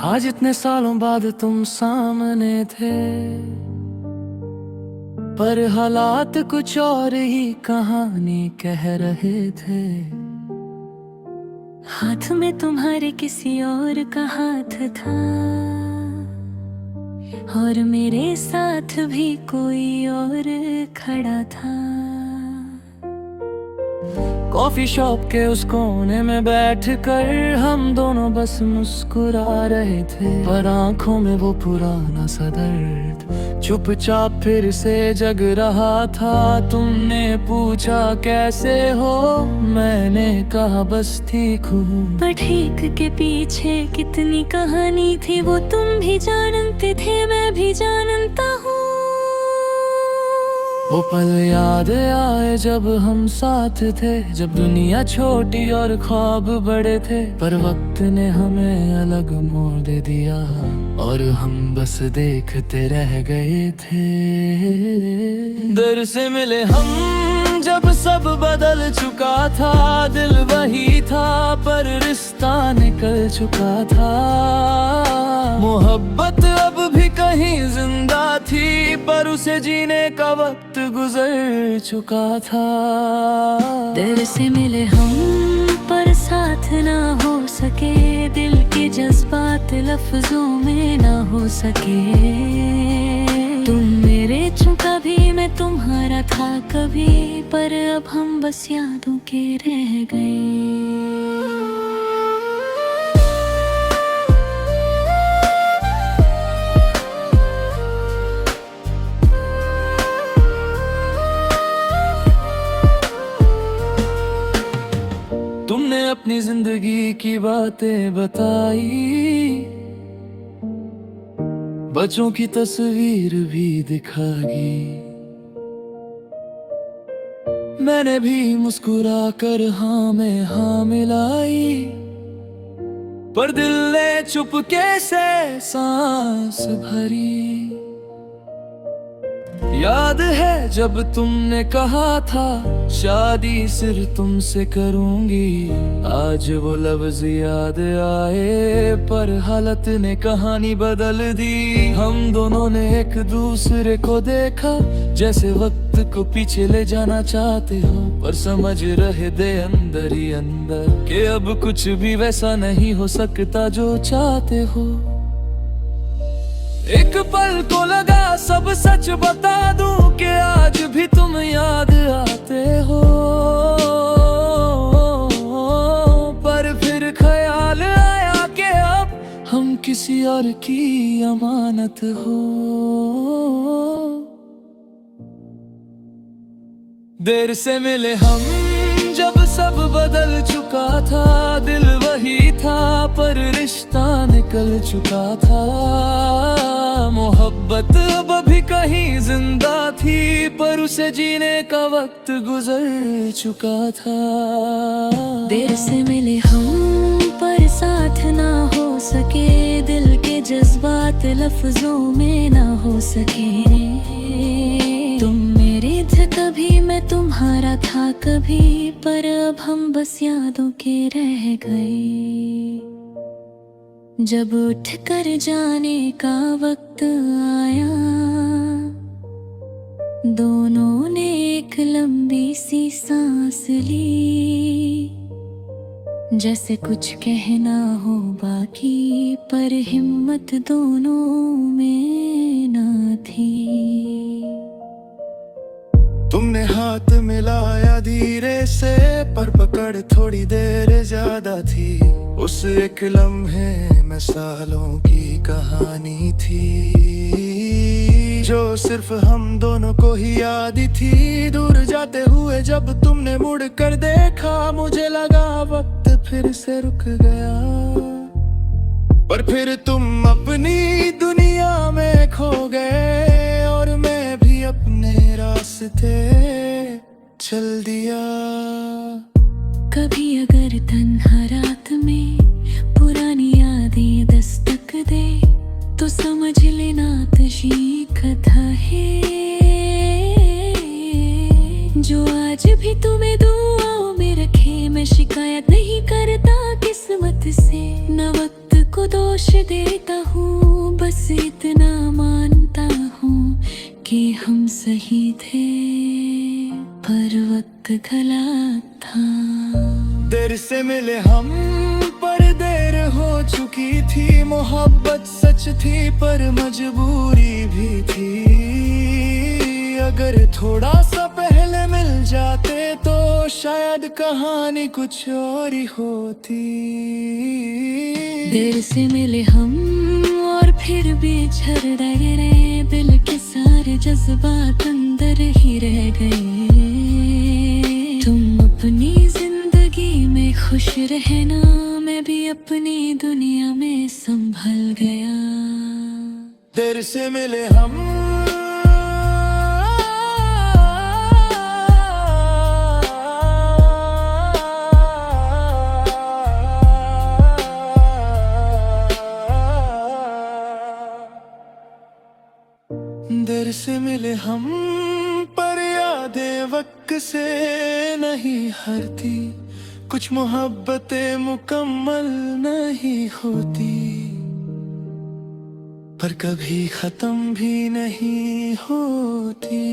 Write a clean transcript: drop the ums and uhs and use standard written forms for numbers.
आज इतने सालों बाद तुम सामने थे, पर हालात कुछ और ही कहानी कह रहे थे। हाथ में तुम्हारे किसी और का हाथ था, और मेरे साथ भी कोई और खड़ा था। कॉफी शॉप के उस कोने में बैठकर हम दोनों बस मुस्कुरा रहे थे, पर आंखों में वो पुराना सा दर्द चुपचाप फिर से जग रहा था। तुमने पूछा कैसे हो, मैंने कहा बस ठीक हूँ। पर ठीक के पीछे कितनी कहानी थी, वो तुम भी जानते थे, मैं भी जानता हूँ। वो पल याद आए जब हम साथ थे, जब दुनिया छोटी और ख्वाब बड़े थे, पर वक्त ने हमें अलग मोड़ दे दिया और हम बस देखते रह गए थे। दर से मिले हम जब सब बदल चुका था, दिल वही था पर रिश्ता निकल चुका था। मोहब्बत अब भी कहीं जिंदा थी, पर उसे जीने का वक्त गुजर चुका था। दिल से मिले हम पर साथ ना हो सके, दिल के जज्बात लफ्जों में ना हो सके। तुम मेरे थे कभी, मैं तुम्हारा था कभी, पर अब हम बस यादों के रह गए। तुमने अपनी जिंदगी की बातें बताई, बच्चों की तस्वीर भी दिखाई। मैंने भी मुस्कुरा कर हाँ में हाँ मिलाई, पर दिल ने चुपके से सांस भरी। याद है जब तुमने कहा था शादी सिर्फ तुमसे करूंगी, आज वो लफ्ज याद आए, पर हालत ने कहानी बदल दी। हम दोनों ने एक दूसरे को देखा जैसे वक्त को पीछे ले जाना चाहते हो, पर समझ रहे थे अंदर ही अंदर कि अब कुछ भी वैसा नहीं हो सकता जो चाहते हो। एक पल को लगा सब सच बता दूं कि आज भी तुम याद आते हो, पर फिर ख्याल आया कि अब हम किसी और की अमानत हो। देर से मिले हम जब सब बदल चुका था, दिल वही था पर रिश्ता निकल चुका था। मोहब्बत अब भी कहीं जिंदा थी, पर उसे जीने का वक्त गुजर चुका था। देर से मिले हम पर साथ ना हो सके, दिल के जज्बात लफ्जों में ना हो सके। तुम मेरे थे कभी, मैं तुम्हारा था कभी, पर अब हम बस यादों के रह गए। जब उठ कर जाने का वक्त आया, दोनों ने एक लंबी सी सांस ली, जैसे कुछ कहना हो बाकी, पर हिम्मत दोनों में न थी। तुमने हाथ मिलाया धीरे से, पर पकड़ थोड़ी देर ज्यादा थी। उस एक लम्हे में सालों की कहानी थी, जो सिर्फ हम दोनों को ही याद थी। दूर जाते हुए जब तुमने मुड़ कर देखा, मुझे लगा वक्त फिर से रुक गया, पर फिर तुम अपनी दुनिया में खो गए और मैं भी अपने रास्ते चल दिया। कभी अगर तन्हा रात में पुरानी यादें दस्तक दे, तो समझ लेना तशी कथा है, जो आज भी तुम्हें दुआओं में रखे, मैं शिकायत नहीं करता किस्मत से, न वक्त को दोष देता हूँ, बस इतना मानता हूँ कि हम सही थे पर वक्त गलत था। देर से मिले हम पर देर हो चुकी थी, मोहब्बत सच थी पर मजबूरी भी थी, अगर थोड़ा सा पहले मिल जाते तो शायद कहानी कुछ और ही होती। देर से मिले हम और फिर भी झर रहे, दिल के सारे जज्बात अंदर ही रह गए। तुम अपनी जिंदगी में खुश रहना, मैं भी अपनी दुनिया में संभल गया। देर से मिले हम देर से मिले हम पर यादें वक्त से नहीं हरती, कुछ मोहब्बतें मुकम्मल नहीं होती पर कभी खत्म भी नहीं होती।